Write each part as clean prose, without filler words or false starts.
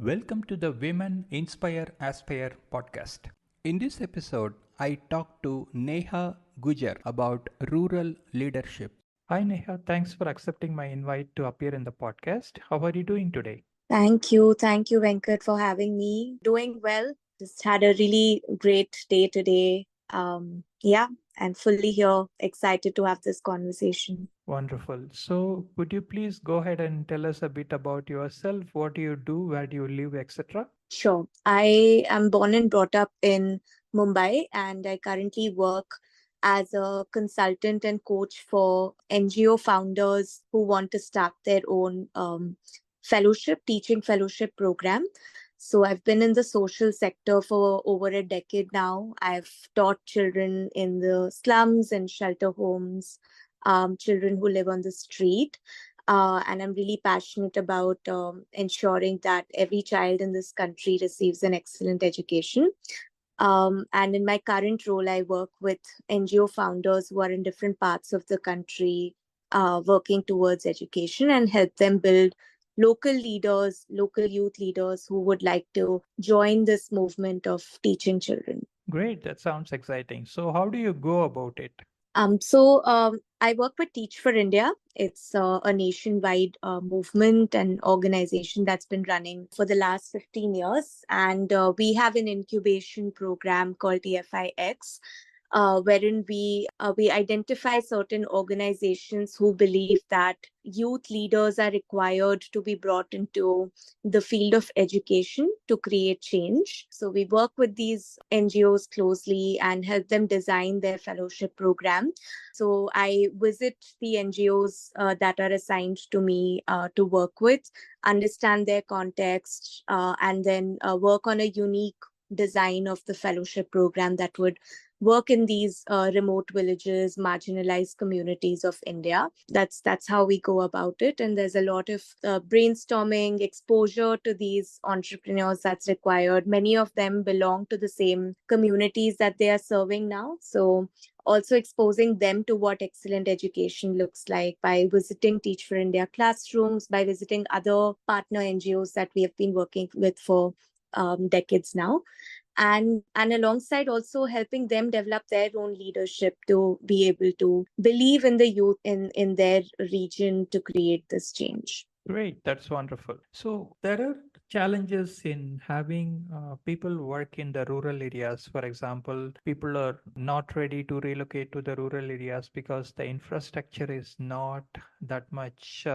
Welcome to the Women Inspire Aspire podcast. In this episode, I talk to Neha Gujar about rural leadership. Hi Neha, thanks for accepting my invite to appear in the podcast. How are you doing today? Thank you. Thank you, Venkat, for having me. Doing well. Just had a really great day today. Yeah, and fully here, excited to have this conversation. Wonderful. So, would you please go ahead and tell us a bit about yourself? What do you do? Where do you live, etc.? Sure. I am born and brought up in Mumbai, and I currently work as a consultant and coach for NGO founders who want to start their own teaching fellowship program. So I've been in the social sector for over a decade now. I've taught children in the slums and shelter homes, children who live on the street. And I'm really passionate about ensuring that every child in this country receives an excellent education. And in my current role, I work with NGO founders who are in different parts of the country, working towards education and help them build local leaders, local youth leaders who would like to join this movement of teaching children. Great, that sounds exciting. So, how do you go about it? I work with Teach for India. It's a nationwide movement and organization that's been running for the last 15 years. And we have an incubation program called TFIx, wherein we identify certain organizations who believe that youth leaders are required to be brought into the field of education to create change. So we work with these NGOs closely and help them design their fellowship program. So I visit the NGOs that are assigned to me to work with, understand their context, and then work on a unique design of the fellowship program that would work in these remote villages, marginalized communities of India. That's how we go about it. And there's a lot of brainstorming, exposure to these entrepreneurs that's required. Many of them belong to the same communities that they are serving now. So also exposing them to what excellent education looks like by visiting Teach for India classrooms, by visiting other partner NGOs that we have been working with for decades now, and alongside also helping them develop their own leadership to be able to believe in the youth in their region to create this change. Great, that's wonderful. So there are challenges in having people work in the rural areas. For example, people are not ready to relocate to the rural areas because the infrastructure is not that much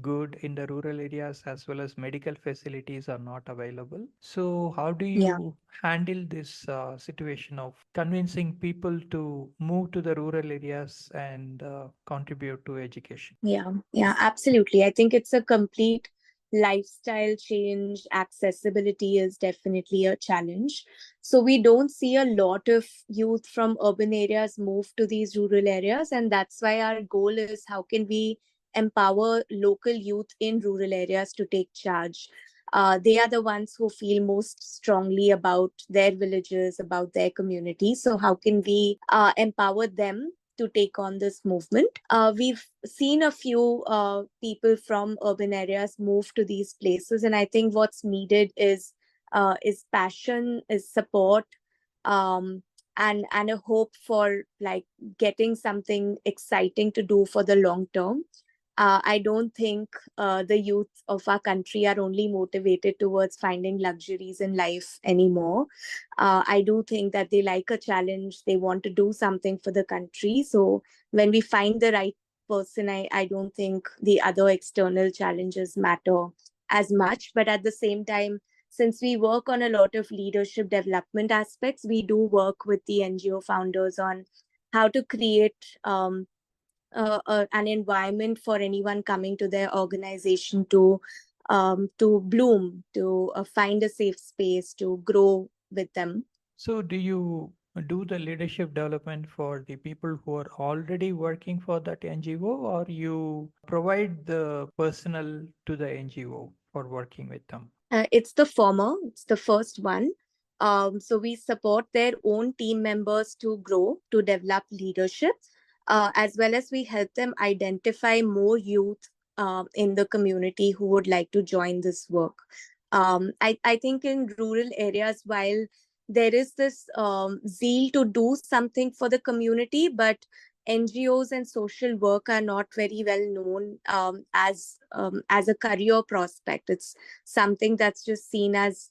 good in the rural areas, as well as medical facilities are not available. So how do Yeah. you handle this situation of convincing people to move to the rural areas and contribute to education? Yeah, absolutely. I think it's a complete lifestyle change. Accessibility is definitely a challenge. So we don't see a lot of youth from urban areas move to these rural areas. And that's why our goal is how can we empower local youth in rural areas to take charge. They are the ones who feel most strongly about their villages, about their community. So how can we empower them to take on this movement? We've seen a few people from urban areas move to these places, and I think what's needed is passion, is support, um, and a hope for like getting something exciting to do for the long term. I don't think the youth of our country are only motivated towards finding luxuries in life anymore. I do think that they like a challenge. They want to do something for the country. So when we find the right person, I don't think the other external challenges matter as much. But at the same time, since we work on a lot of leadership development aspects, we do work with the NGO founders on how to create an environment for anyone coming to their organization to bloom, to find a safe space, to grow with them. So, do you do the leadership development for the people who are already working for that NGO, or you provide the personnel to the NGO for working with them? It's the former, it's the first one. So we support their own team members to grow, to develop leadership, as well as we help them identify more youth in the community who would like to join this work. I think in rural areas, while there is this zeal to do something for the community, but NGOs and social work are not very well known as a career prospect. It's something that's just seen as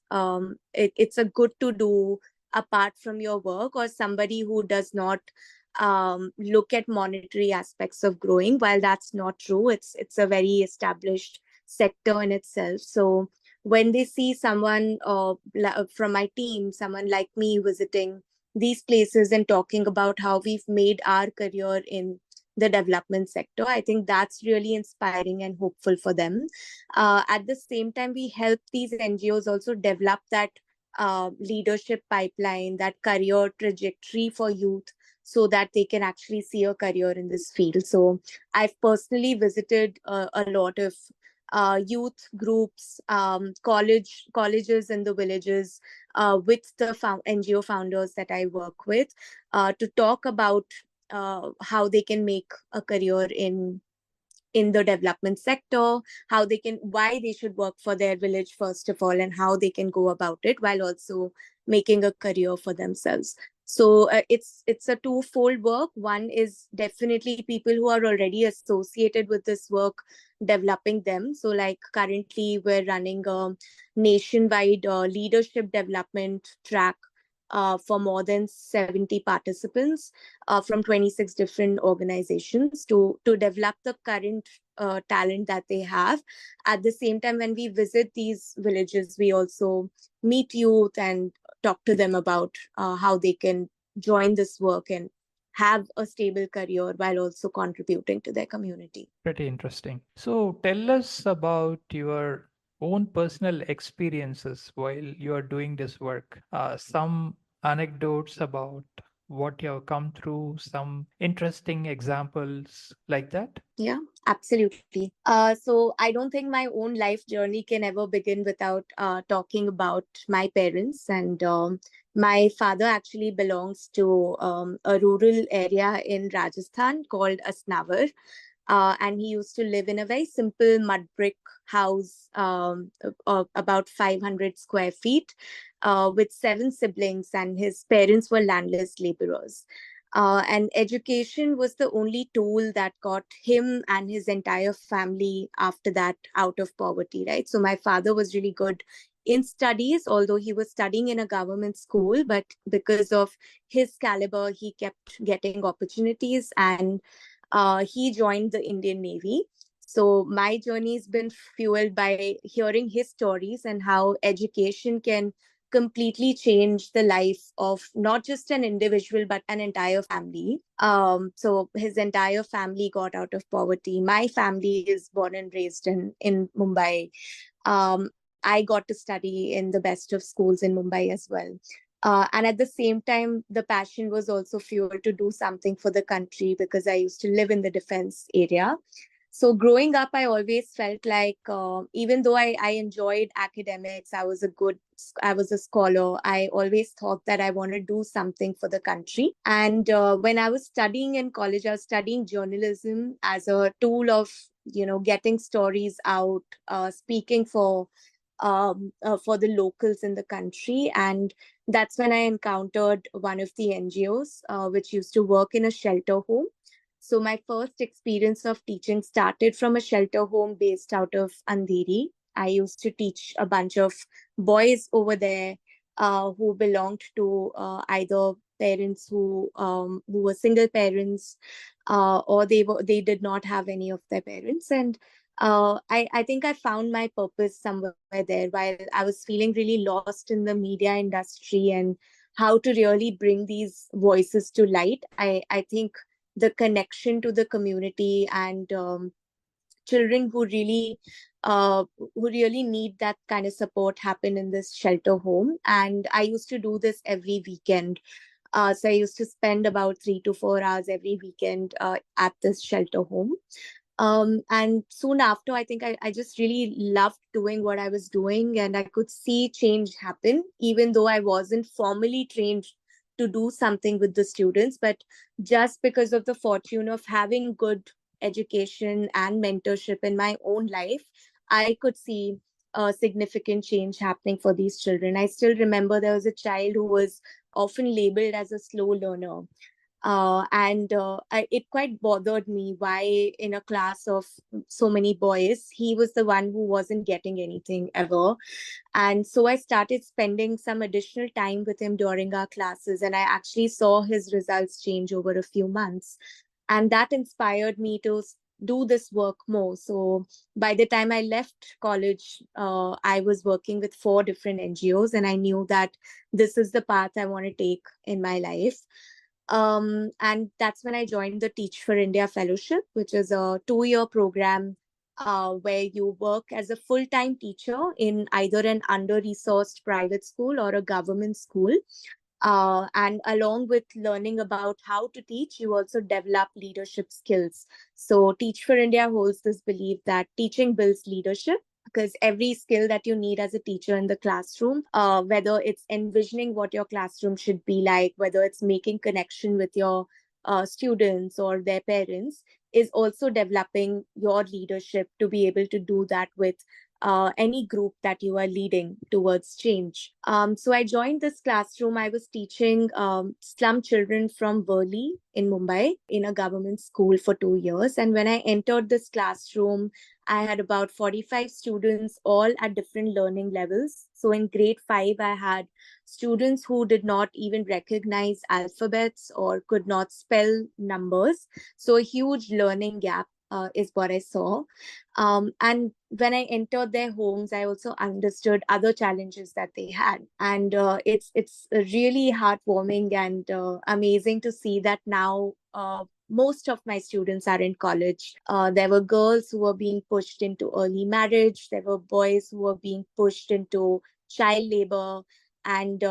it's a good to do apart from your work, or somebody who does not look at monetary aspects of growing. While that's not true, it's a very established sector in itself. So when they see someone from my team, someone like me visiting these places and talking about how we've made our career in the development sector, I think that's really inspiring and hopeful for them. At the same time, we help these NGOs also develop that leadership pipeline, that career trajectory for youth, so that they can actually see a career in this field. So I've personally visited a lot of youth groups, colleges in the villages with the NGO founders that I work with to talk about how they can make a career in the development sector, how they can, why they should work for their village first of all, and how they can go about it while also making a career for themselves. So it's a twofold work. One is definitely people who are already associated with this work, developing them. So like currently we're running a nationwide leadership development track for more than 70 participants from 26 different organizations to develop the current talent that they have. At the same time, when we visit these villages, we also meet youth and talk to them about how they can join this work and have a stable career while also contributing to their community. Pretty interesting. So tell us about your own personal experiences while you are doing this work. Some anecdotes about what you have come through, some interesting examples like that. Yeah, absolutely. So I don't think my own life journey can ever begin without talking about my parents. And my father actually belongs to a rural area in Rajasthan called Asnavar. And he used to live in a very simple mud brick house, about 500 square feet, with seven siblings, and his parents were landless laborers. And education was the only tool that got him and his entire family after that out of poverty, right? So my father was really good in studies, although he was studying in a government school, but because of his caliber, he kept getting opportunities, and he joined the Indian Navy. So my journey has been fueled by hearing his stories and how education can completely change the life of not just an individual but an entire family. So his entire family got out of poverty. My family is born and raised in Mumbai. I got to study in the best of schools in Mumbai as well. And at the same time, the passion was also fueled to do something for the country because I used to live in the defense area. So growing up, I always felt like even though I enjoyed academics, I was a scholar. I always thought that I want to do something for the country. And when I was studying in college, I was studying journalism as a tool of, getting stories out, speaking for the locals in the country. And that's when I encountered one of the NGOs, which used to work in a shelter home. So my first experience of teaching started from a shelter home based out of Andheri. I used to teach a bunch of boys over there who belonged to either parents who were single parents, or they did not have any of their parents. And I think I found my purpose somewhere there while I was feeling really lost in the media industry and how to really bring these voices to light. I think the connection to the community and children who really need that kind of support happen in this shelter home. And I used to do this every weekend. So I used to spend about 3 to 4 hours every weekend at this shelter home. And soon after, I think I just really loved doing what I was doing, and I could see change happen, even though I wasn't formally trained to do something with the students. But just because of the fortune of having good education and mentorship in my own life, I could see significant change happening for these children. I still remember there was a child who was often labeled as a slow learner. It quite bothered me why, in a class of so many boys, he was the one who wasn't getting anything ever. And so I started spending some additional time with him during our classes, and I actually saw his results change over a few months. And that inspired me to do this work more. So by the time I left college, I was working with 4 different NGOs, and I knew that this is the path I want to take in my life. And that's when I joined the Teach for India Fellowship, which is a 2-year program where you work as a full-time teacher in either an under-resourced private school or a government school. And along with learning about how to teach, you also develop leadership skills. So Teach for India holds this belief that teaching builds leadership, because every skill that you need as a teacher in the classroom, whether it's envisioning what your classroom should be like, whether it's making connection with your students or their parents, is also developing your leadership to be able to do that with any group that you are leading towards change. So I joined this classroom. I was teaching slum children from Worli in Mumbai in a government school for 2 years. And when I entered this classroom, I had about 45 students, all at different learning levels. So in grade 5, I had students who did not even recognize alphabets or could not spell numbers. So a huge learning gap is what I saw. And when I entered their homes, I also understood other challenges that they had. And it's really heartwarming and amazing to see that now. Most of my students are in college. There were girls who were being pushed into early marriage. There were boys who were being pushed into child labor. And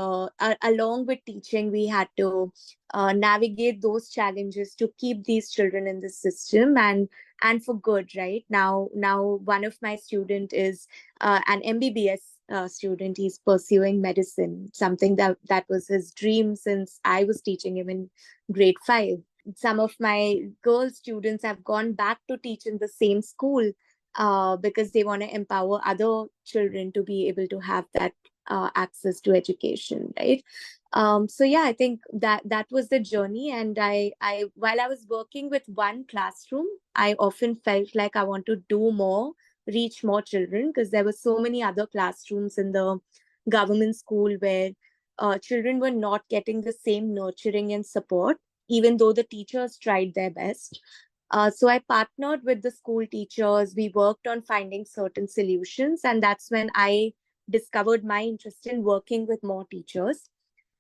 along with teaching, we had to navigate those challenges to keep these children in the system, and for good. Right now one of my student is an MBBS student. He's pursuing medicine, something that was his dream since I was teaching him in grade 5. Some of my girl students have gone back to teach in the same school because they want to empower other children to be able to have that access to education, right? So yeah, I think that was the journey. And I while I was working with one classroom, I often felt like I want to do more, reach more children, because there were so many other classrooms in the government school where children were not getting the same nurturing and support, even though the teachers tried their best. So I partnered with the school teachers. We worked on finding certain solutions, and that's when I discovered my interest in working with more teachers.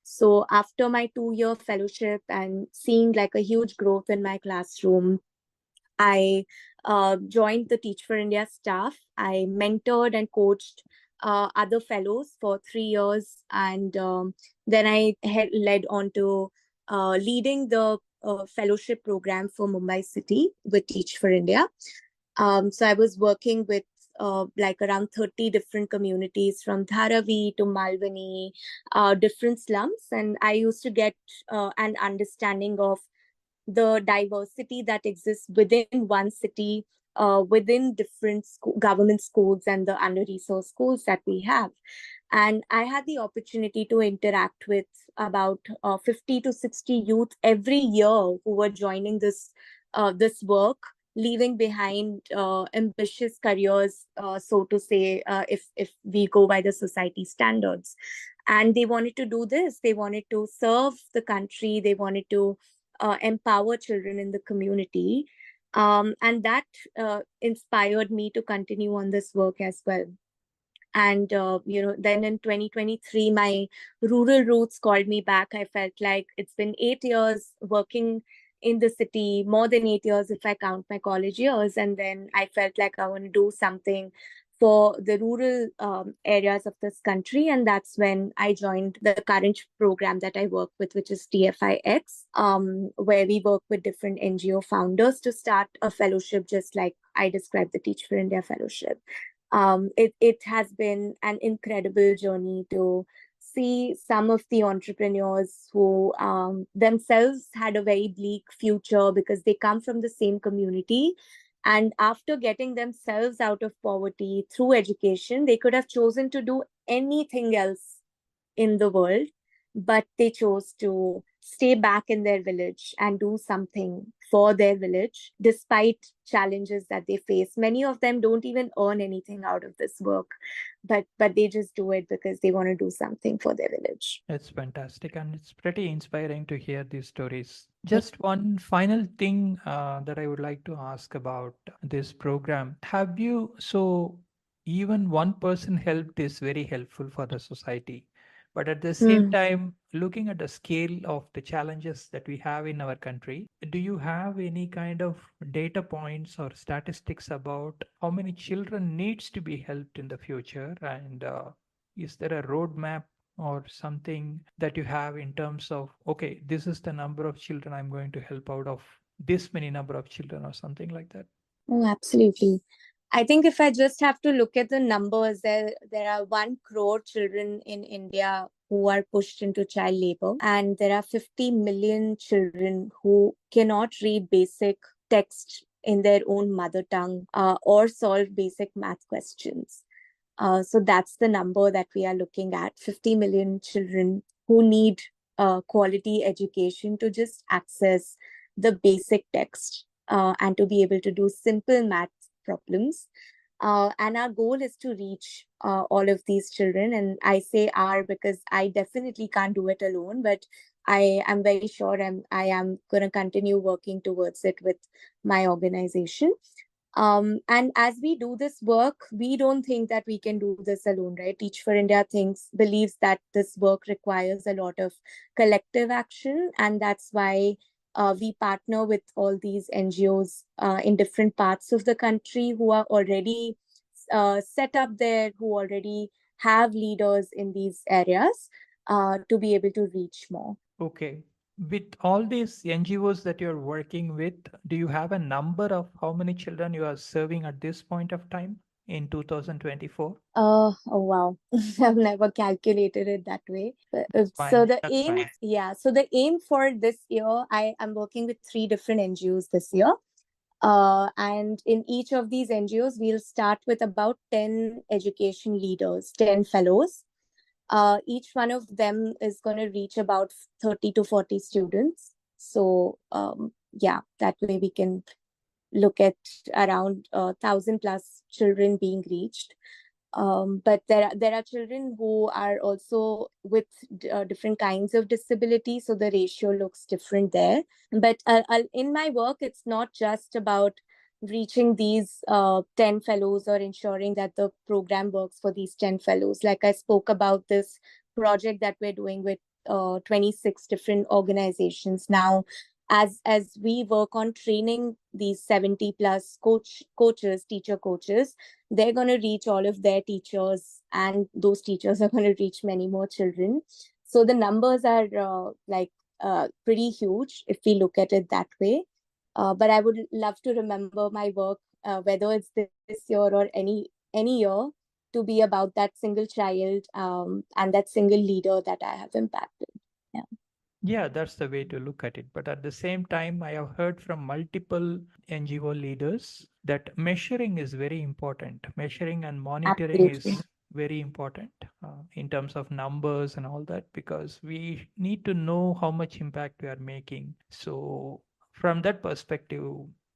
So after my 2-year fellowship and seeing like a huge growth in my classroom, I joined the Teach for India staff. I mentored and coached other fellows for 3 years. And then I led on to leading the fellowship program for Mumbai City with Teach for India. So I was working with like around 30 different communities from Dharavi to Malvani, different slums. And I used to get an understanding of the diversity that exists within one city, within different government schools and the under-resourced schools that we have. And I had the opportunity to interact with about 50 to 60 youth every year who were joining this work, leaving behind ambitious careers, so to say, if we go by the society standards. And they wanted to do this. They wanted to serve the country. They wanted to empower children in the community. And that inspired me to continue on this work as well. And then in 2023, my rural roots called me back. I felt like it's been 8 years working in the city, more than 8 years if I count my college years. And then I felt like I want to do something for the rural areas of this country. And that's when I joined the current program that I work with, which is TFIx, where we work with different NGO founders to start a fellowship, just like I described the Teach for India Fellowship. It has been an incredible journey to see some of the entrepreneurs who themselves had a very bleak future because they come from the same community, And after getting themselves out of poverty through education, they could have chosen to do anything else in the world, but they chose to stay back in their village and do something for their village despite challenges that they face. Many of them don't even earn anything out of this work, but they just do it because they want to do something for their village. It's fantastic and it's pretty inspiring to hear these stories. Just one final thing that I would like to ask about this program. Have you, so even one person helped is very helpful for the society. But at the same Hmm. time, looking at the scale of the challenges that we have in our country, do you have any kind of data points or statistics about how many children needs to be helped in the future? And is there a roadmap or something that you have in terms of, okay, this is the number of children I'm going to help out of this many number of children or something like that? Oh, absolutely. I think if I just have to look at the numbers, there are 1 crore children in India who are pushed into child labor, and there are 50 million children who cannot read basic text in their own mother tongue or solve basic math questions. So that's the number that we are looking at: 50 million children who need quality education to just access the basic text and to be able to do simple math problems. And our goal is to reach all of these children. And I say "our" because I definitely can't do it alone, but I am very sure I am going to continue working towards it with my organization. And as we do this work, we don't think that we can do this alone, right? Teach for India believes that this work requires a lot of collective action, and that's why we partner with all these NGOs in different parts of the country who are already set up there, who already have leaders in these areas to be able to reach more. Okay. With all these NGOs that you're working with, do you have a number of how many children you are serving at this point of time in 2024? Oh wow. I've never calculated it that way. That's So fine. the That's aim, fine. yeah, so the aim for this year, I am working with 3 different NGOs this year. And in each of these NGOs, we'll start with about 10 education leaders, 10 fellows. Each one of them is going to reach about 30 to 40 students. So, yeah, that way we can look at around 1,000 plus children being reached. But there are children who are also with different kinds of disability, so the ratio looks different there. But in my work, it's not just about reaching these 10 fellows or ensuring that the program works for these 10 fellows. Like I spoke about this project that we're doing with 26 different organizations now. As we work on training these 70 plus coaches, teacher coaches, they're going to reach all of their teachers, and those teachers are going to reach many more children. So the numbers are pretty huge if we look at it that way. But I would love to remember my work, whether it's this year or any year, to be about that single child and that single leader that I have impacted. Yeah. Yeah, that's the way to look at it. But at the same time, I have heard from multiple NGO leaders that measuring is very important. Measuring and monitoring Absolutely. is very important in terms of numbers and all that, because we need to know how much impact we are making. So, from that perspective,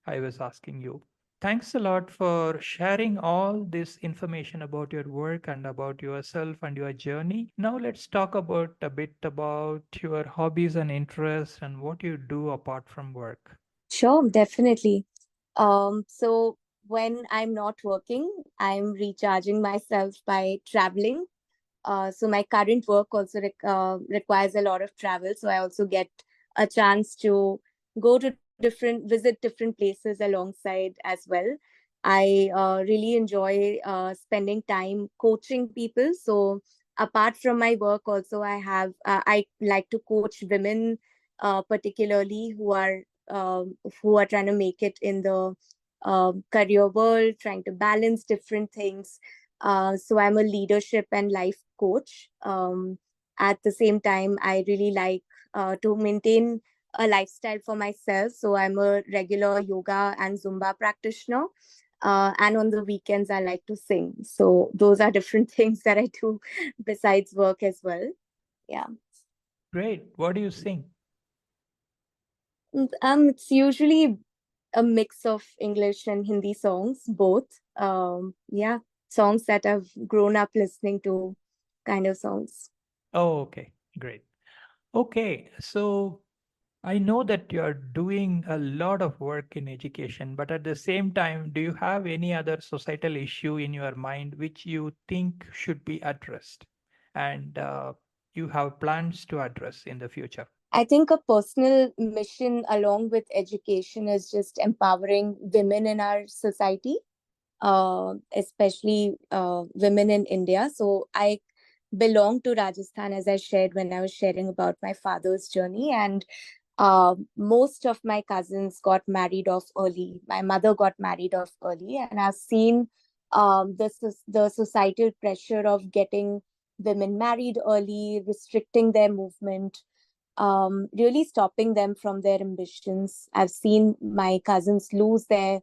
I was asking you. Thanks a lot for sharing all this information about your work and about yourself and your journey. Now let's talk about a bit about your hobbies and interests and what you do apart from work. Sure, definitely. So when I'm not working, I'm recharging myself by traveling. So my current work also requires a lot of travel. So I also get a chance to visit different places alongside as well. I really enjoy spending time coaching people. So apart from my work, also I like to coach women, particularly who are trying to make it in the career world, trying to balance different things. So I'm a leadership and life coach. At the same time, I really like to maintain a lifestyle for myself. So I'm a regular yoga and Zumba practitioner. And on the weekends, I like to sing. So those are different things that I do besides work as well. Yeah. Great. What do you sing? It's usually a mix of English and Hindi songs, both. Yeah, songs that I've grown up listening to, kind of songs. Oh, okay. Great. Okay. So I know that you're doing a lot of work in education, but at the same time, do you have any other societal issue in your mind which you think should be addressed and you have plans to address in the future? I think a personal mission along with education is just empowering women in our society, especially women in India. So I belong to Rajasthan, as I shared when I was sharing about my father's journey. And most of my cousins got married off early. My mother got married off early, and I've seen the societal pressure of getting women married early, restricting their movement, really stopping them from their ambitions. I've seen my cousins lose their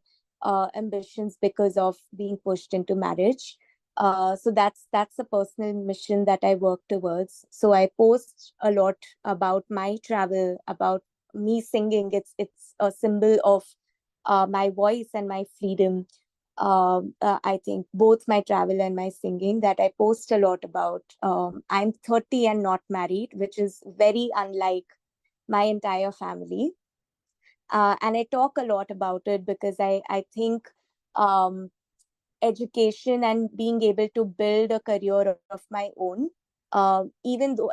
ambitions because of being pushed into marriage. So that's a personal mission that I work towards. So I post a lot about my travel, about me singing. It's a symbol of my voice and my freedom. I think both my travel and my singing that I post a lot about. I'm 30 and not married, which is very unlike my entire family. And I talk a lot about it because I think um, education and being able to build a career of my own, even though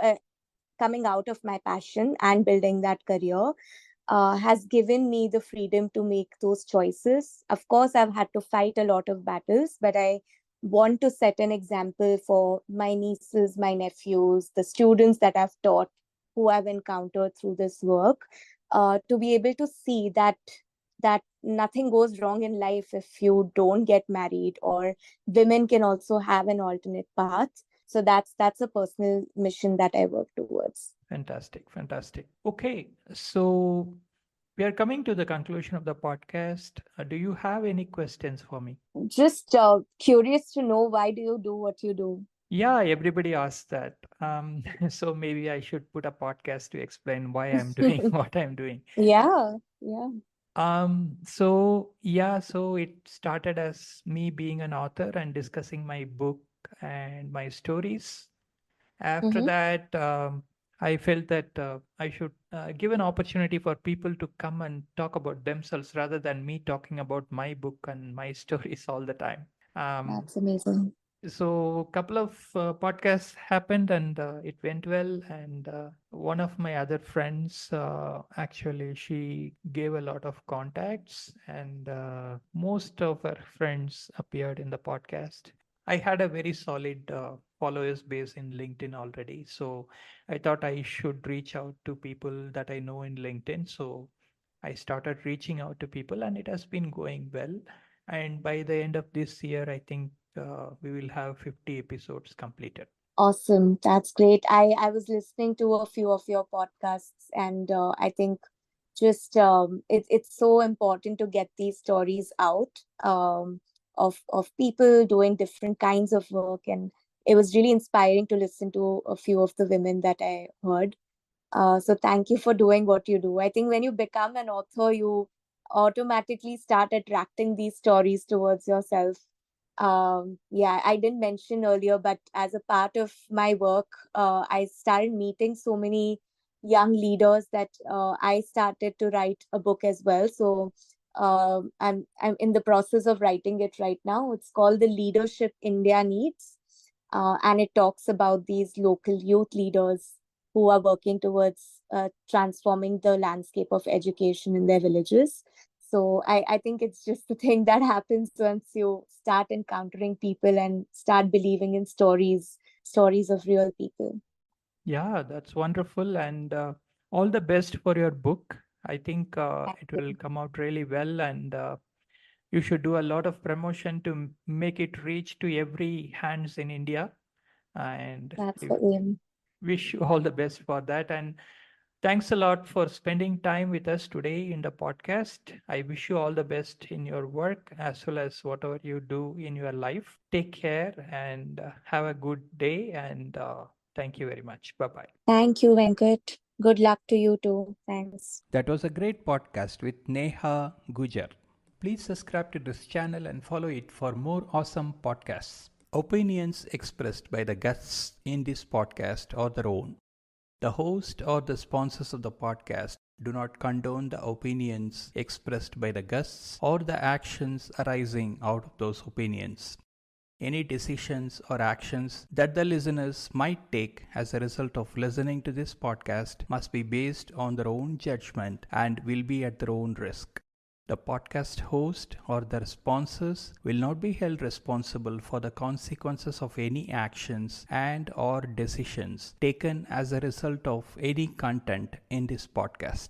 coming out of my passion and building that career, has given me the freedom to make those choices. Of course, I've had to fight a lot of battles, but I want to set an example for my nieces, my nephews, the students that I've taught, who I've encountered through this work, to be able to see that nothing goes wrong in life if you don't get married, or women can also have an alternate path. So that's a personal mission that I work towards. Fantastic, fantastic. Okay, so we are coming to the conclusion of the podcast. Do you have any questions for me? Just curious to know, why do you do what you do? Yeah, everybody asks that. So maybe I should put a podcast to explain why I'm doing what I'm doing. Yeah, yeah. So it started as me being an author and discussing my book and my stories. After Mm-hmm. that, I felt that I should give an opportunity for people to come and talk about themselves rather than me talking about my book and my stories all the time. Um, That's amazing. so a couple of podcasts happened and it went well, and one of my other friends, actually she gave a lot of contacts, and most of her friends appeared in the podcast. I had a very solid followers base in LinkedIn already, so I thought I should reach out to people that I know in LinkedIn. So I started reaching out to people, and it has been going well. And by the end of this year, I think we will have 50 episodes completed. Awesome. That's great. I was listening to a few of your podcasts, and I think just it's so important to get these stories out, of people doing different kinds of work, and it was really inspiring to listen to a few of the women that I heard. So thank you for doing what you do. I think when you become an author, you automatically start attracting these stories towards yourself. Yeah, I didn't mention earlier, but as a part of my work, I started meeting so many young leaders that I started to write a book as well. So I'm in the process of writing it right now. It's called The Leadership India Needs, and it talks about these local youth leaders who are working towards transforming the landscape of education in their villages. So I think it's just the thing that happens once you start encountering people and start believing in stories of real people. Yeah, that's wonderful. And all the best for your book. I think it will come out really well, and you should do a lot of promotion to make it reach to every hands in India. And That's I the aim. wish you all the best for that. And Thanks a lot for spending time with us today in the podcast. I wish you all the best in your work as well as whatever you do in your life. Take care and have a good day. And thank you very much. Bye bye. Thank you, Venkat. Good luck to you too. Thanks. That was a great podcast with Neha Gujar. Please subscribe to this channel and follow it for more awesome podcasts. Opinions expressed by the guests in this podcast are their own. The host or the sponsors of the podcast do not condone the opinions expressed by the guests or the actions arising out of those opinions. Any decisions or actions that the listeners might take as a result of listening to this podcast must be based on their own judgment and will be at their own risk. The podcast host or their sponsors will not be held responsible for the consequences of any actions and or decisions taken as a result of any content in this podcast.